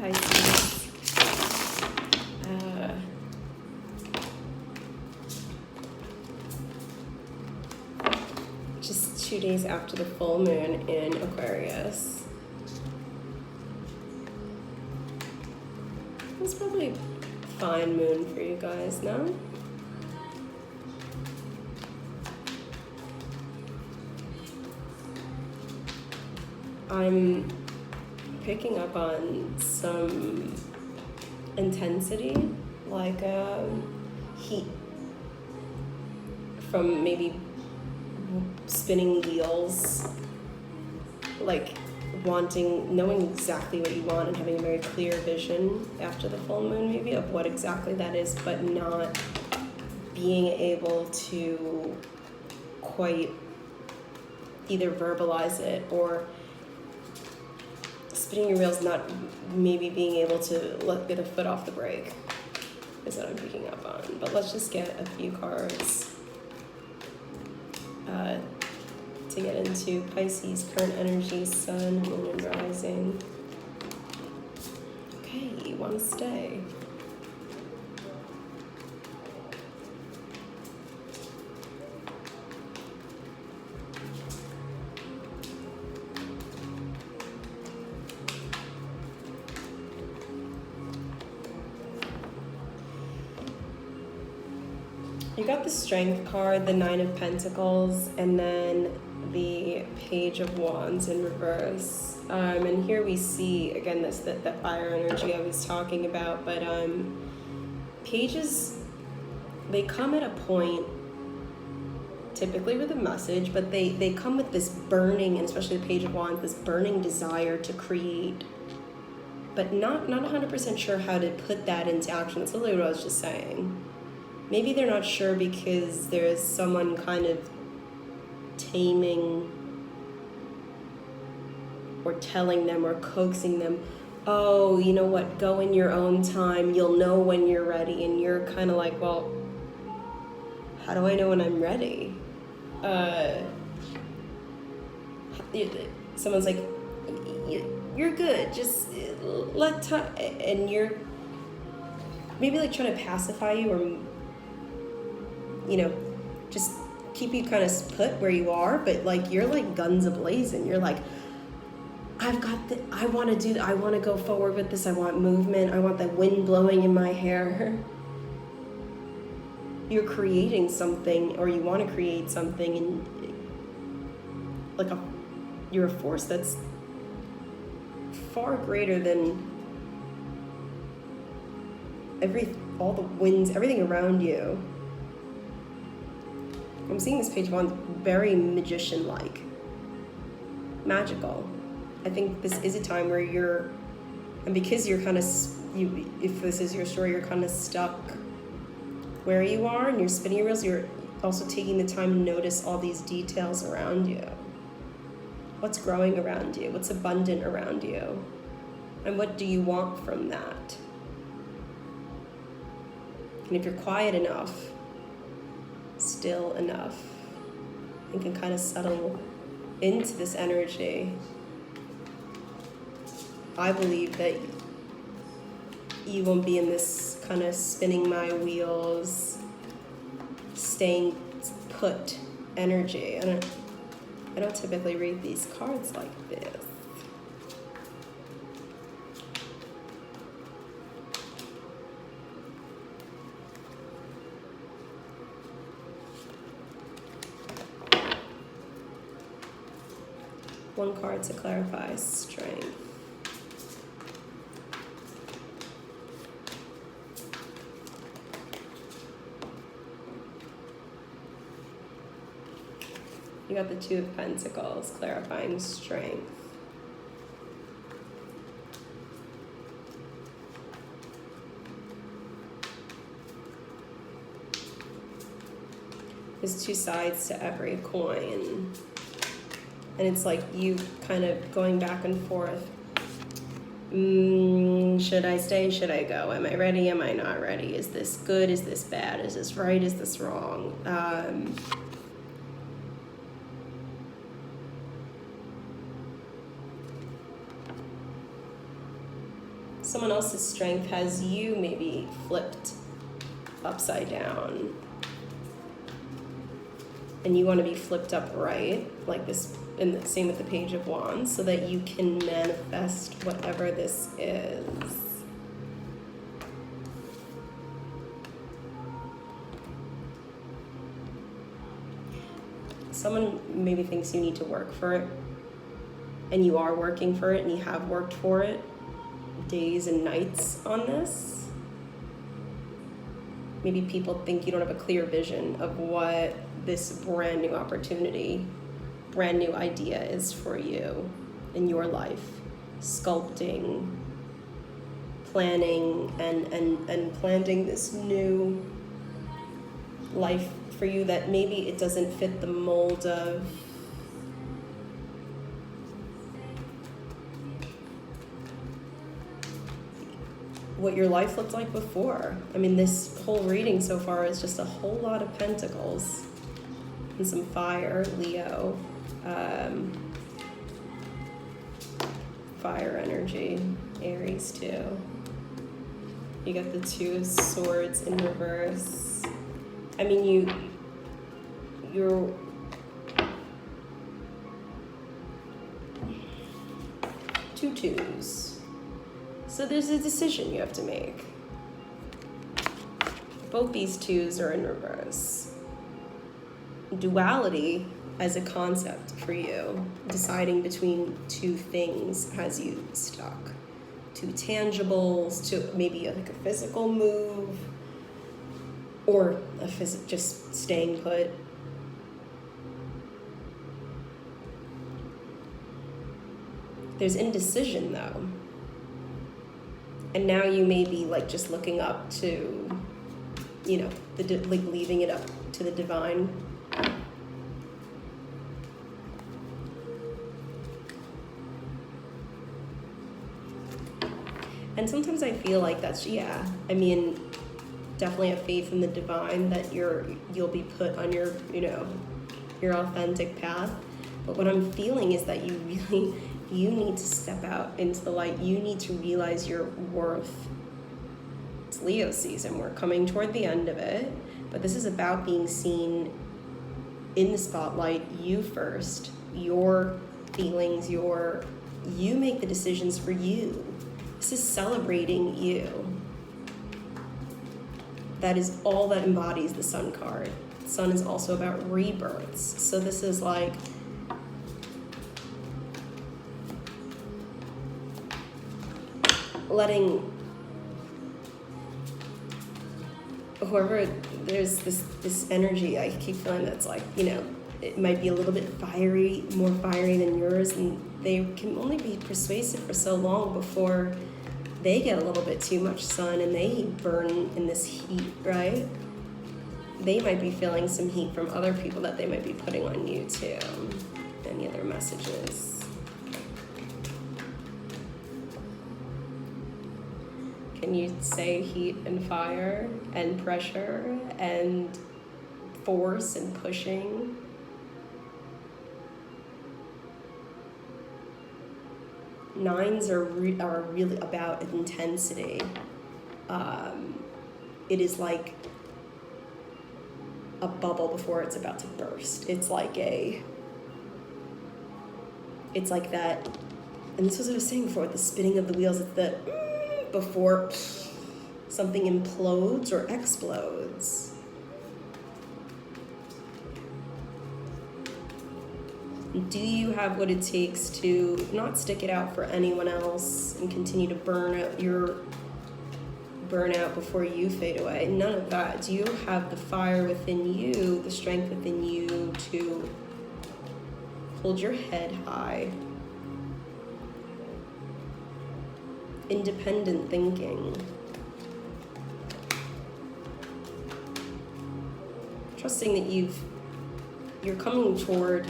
Pisces. Just 2 days after the full moon in Aquarius. It's probably a fine moon for you guys, no? I'm picking up on some intensity, like heat from maybe spinning wheels, like knowing exactly what you want and having a very clear vision after the full moon maybe of what exactly that is, but not being able to quite either verbalize it or spinning your wheels, not maybe being able to get a foot off the brake is what I'm picking up on. But let's just get a few cards to get into Pisces, current energy, sun, moon, and rising. Okay, you want to stay. You got the Strength card, the Nine of Pentacles, and then the Page of Wands in reverse. And here we see, again, this that fire energy I was talking about. But pages, they come at a point, typically with a message, but they come with this burning, and especially the Page of Wands, this burning desire to create, but not 100% sure how to put that into action. That's literally what I was just saying. Maybe they're not sure because there's someone kind of taming or telling them or coaxing them, oh, you know what, go in your own time, you'll know when you're ready. And you're kind of like, well, how do I know when I'm ready? Someone's like, you're good, just let time, and you're maybe like trying to pacify you or, you know, just keep you kind of put where you are, but like you're like guns a-blazing. You're like, I want to go forward with this. I want movement. I want the wind blowing in my hair. You're creating something, or you want to create something, and like you're a force that's far greater than all the winds, everything around you. I'm seeing this Page of Wands very magician-like, magical. I think this is a time where and because you're kind of, if this is your story, you're kind of stuck where you are and you're spinning your wheels, you're also taking the time to notice all these details around you. What's growing around you? What's abundant around you? And what do you want from that? And if you're quiet enough, still enough, and can kind of settle into this energy, I believe that you won't be in this kind of spinning my wheels, staying put energy. I don't typically read these cards like this. One card to clarify, strength. You got the Two of Pentacles, clarifying strength. There's two sides to every coin. And it's like you kind of going back and forth. Should I stay? Should I go? Am I ready? Am I not ready? Is this good? Is this bad? Is this right? Is this wrong? someone else's strength has you maybe flipped upside down. And you want to be flipped upright, like this, and the same with the Page of Wands, so that you can manifest whatever this is. Someone maybe thinks you need to work for it, and you are working for it, and you have worked for it days and nights on this. Maybe people think you don't have a clear vision of what this brand new opportunity, brand new idea is for you in your life. Sculpting, planning, and planting this new life for you that maybe it doesn't fit the mold of what your life looked like before. I mean, this whole reading so far is just a whole lot of pentacles and some fire, Leo, fire energy, Aries too. You got the Two of Swords in reverse. I mean, you're two twos. So there's a decision you have to make. Both these twos are in reverse. Duality as a concept for you, deciding between two things has you stuck. Two tangibles, to maybe like a physical move, or just staying put. There's indecision though. And now you may be like just looking up to, you know, like leaving it up to the divine. And sometimes I feel like that's, yeah, I mean, definitely have faith in the divine that you'll be put on your, you know, your authentic path. But what I'm feeling is that you need to step out into the light. You need to realize your worth. It's Leo season. We're coming toward the end of it. But this is about being seen in the spotlight, you first, your feelings, you make the decisions for you. This is celebrating you. That is all that embodies the Sun card. The Sun is also about rebirths. So this is like, letting whoever, there's this energy I keep feeling that's like, you know, it might be a little bit fiery, more fiery than yours, and they can only be persuasive for so long before they get a little bit too much sun and they burn in this heat, right? They might be feeling some heat from other people that they might be putting on you too. Any other messages? Can you say heat and fire and pressure and force and pushing? Nines are really about intensity. It is like a bubble before it's about to burst. It's like that, and this was what I was saying before, the spinning of the wheels. It's the before something implodes or explodes. Do you have what it takes to not stick it out for anyone else and continue to burn out before you fade away? None of that. Do you have the fire within you, the strength within you to hold your head high? Independent thinking. Trusting that you're coming toward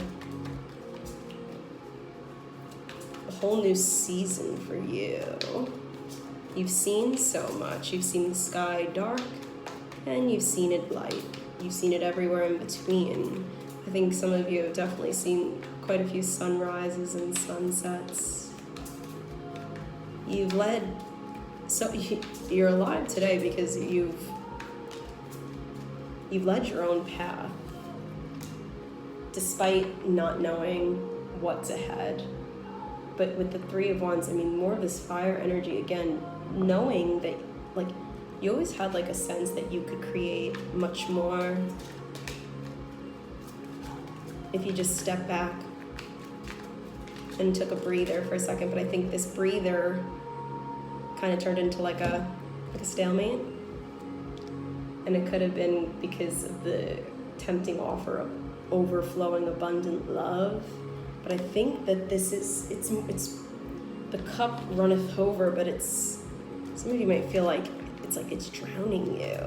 a whole new season for you. You've seen so much. You've seen the sky dark and you've seen it light. You've seen it everywhere in between. I think some of you have definitely seen quite a few sunrises and sunsets. You've led So you're alive today because you've led your own path, despite not knowing what's ahead. But with the Three of Wands, I mean, more of this fire energy, again, knowing that, like, you always had, like, a sense that you could create much more if you just step back and took a breather for a second. But I think this breather kind of turned into like a stalemate. And it could have been because of the tempting offer of overflowing abundant love. But I think that this is, it's the cup runneth over, but it's, some of you might feel like it's drowning you.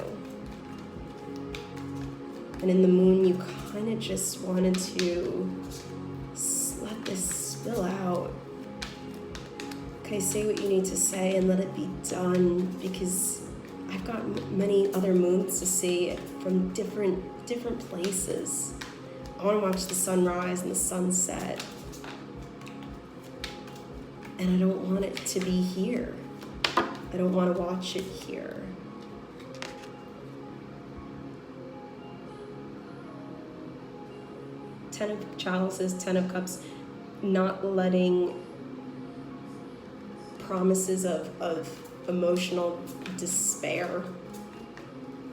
And in the moon, you kind of just wanted to let this spill out. Okay, say what you need to say and let it be done, because I've got many other moons to see from different places. I want to watch the sunrise and the sunset. And I don't want it to be here. I don't want to watch it here. Ten of Chalices, Ten of Cups, not letting promises of emotional despair.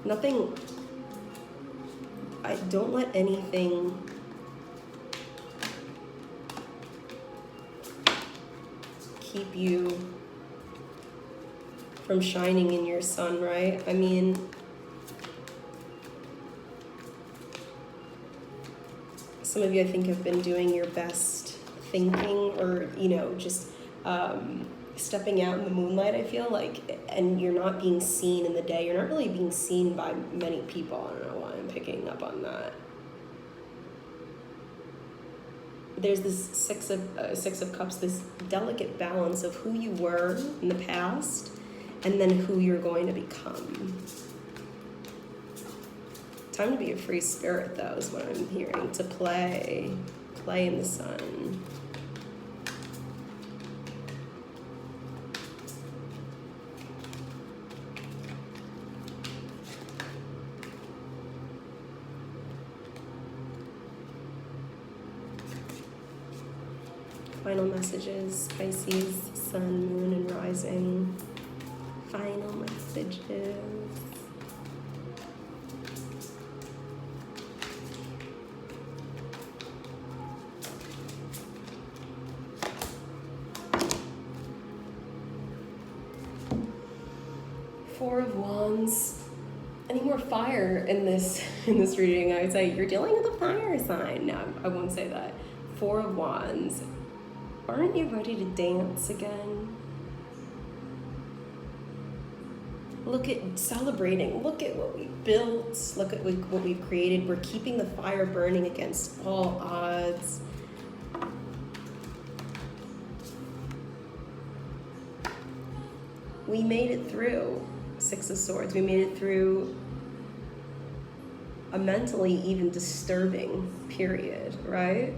Nothing, I don't let anything keep you from shining in your sun, right? I mean, some of you, I think, have been doing your best thinking, or, you know, just stepping out in the moonlight, I feel like, and you're not being seen in the day. You're not really being seen by many people. I don't know why I'm picking up on that. There's this Six of Cups, this delicate balance of who you were in the past and then who you're going to become. Time to be a free spirit, though, is what I'm hearing. To play in the sun. Final messages, Pisces, sun, moon, and rising. Final messages. Four of Wands. Any more fire in this reading? I would say you're dealing with a fire sign. No, I won't say that. Four of Wands. Aren't you ready to dance again? Look at celebrating. Look at what we built. Look at what we've created. We're keeping the fire burning against all odds. We made it through Six of Swords. We made it through a mentally even disturbing period, right?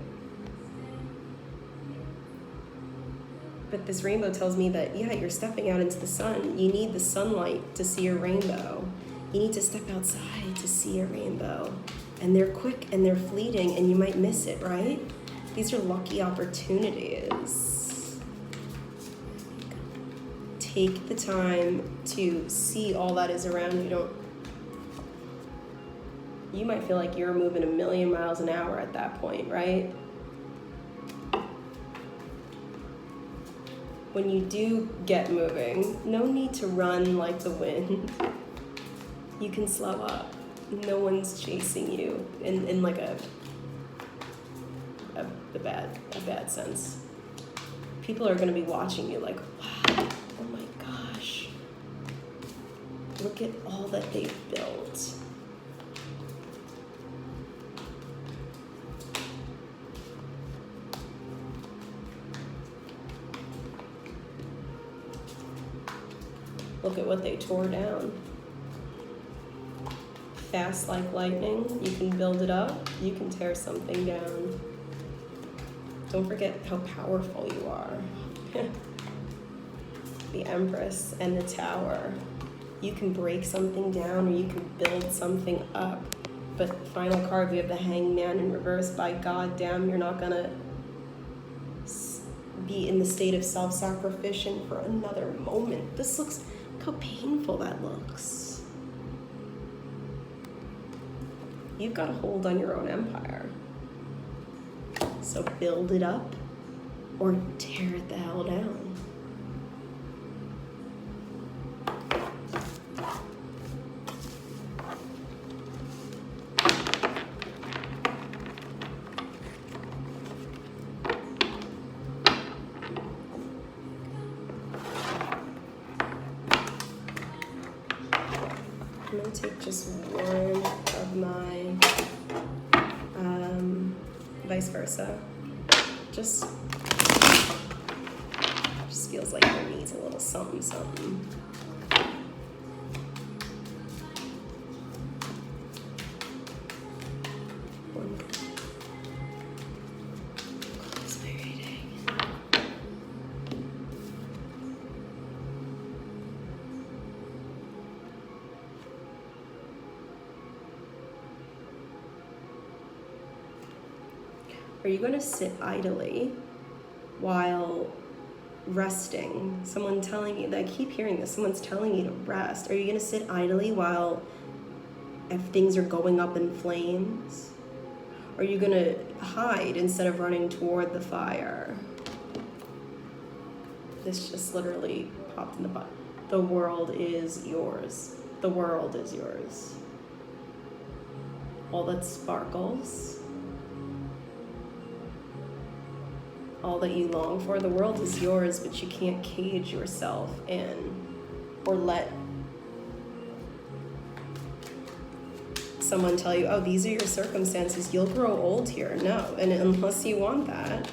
But this rainbow tells me that, yeah, you're stepping out into the sun. You need the sunlight to see a rainbow. You need to step outside to see a rainbow. And they're quick and they're fleeting and you might miss it, right? These are lucky opportunities. Take the time to see all that is around you. You might feel like you're moving 1,000,000 miles an hour at that point, right? When you do get moving, no need to run like the wind. You can slow up. No one's chasing you in like a bad sense. People are going to be watching you like, wow, oh my gosh, look at all that they've built. Look at what they tore down. Fast like lightning, you can build it up, you can tear something down. Don't forget how powerful you are. the Empress and the Tower. You can break something down or you can build something up. But final card, we have the Hangman in reverse. By God damn, you're not gonna be in the state of self-sacrificial for another moment. This looks, look how painful that looks. You've got a hold on your own empire. So build it up or tear it the hell down. I'm gonna take just one of my vice versa. Just feels like there needs a little something, something. Close my reading. Are you going to sit idly while resting? Someone telling you, I keep hearing this, someone's telling you to rest. Are you going to sit idly while if things are going up in flames? Are you going to hide instead of running toward the fire? This just literally popped in the butt. The world is yours. The world is yours. All that sparkles, all that you long for, the world is yours, but you can't cage yourself in or let someone tell you, oh, these are your circumstances, you'll grow old here. No, and unless you want that,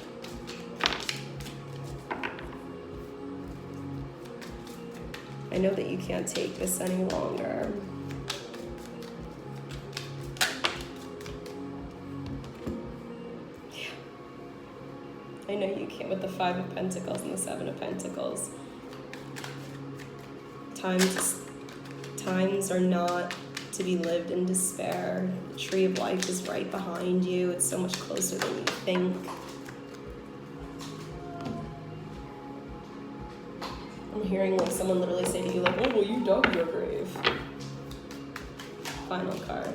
I know that you can't take this any longer. I know you can't with the Five of Pentacles and the Seven of Pentacles. Times are not to be lived in despair. The tree of life is right behind you. It's so much closer than you think. I'm hearing like someone literally say to you like, oh, well, you dug your grave. Final card.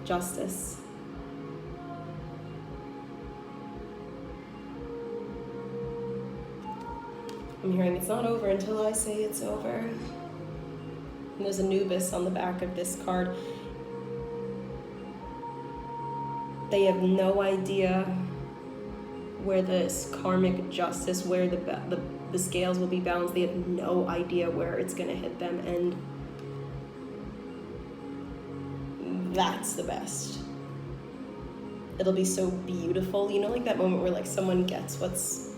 Justice. I'm hearing it's not over until I say it's over. And there's Anubis on the back of this card. They have no idea where this karmic justice, where the scales will be balanced. They have no idea where it's going to hit them, and that's the best. It'll be so beautiful. You know, like that moment where like someone gets what's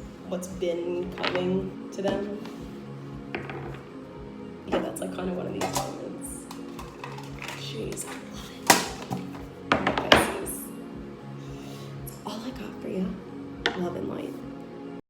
been coming to them. Yeah, that's like kind of one of these moments. Jeez, I love it. Pisces. That's all I got for you. Love and light.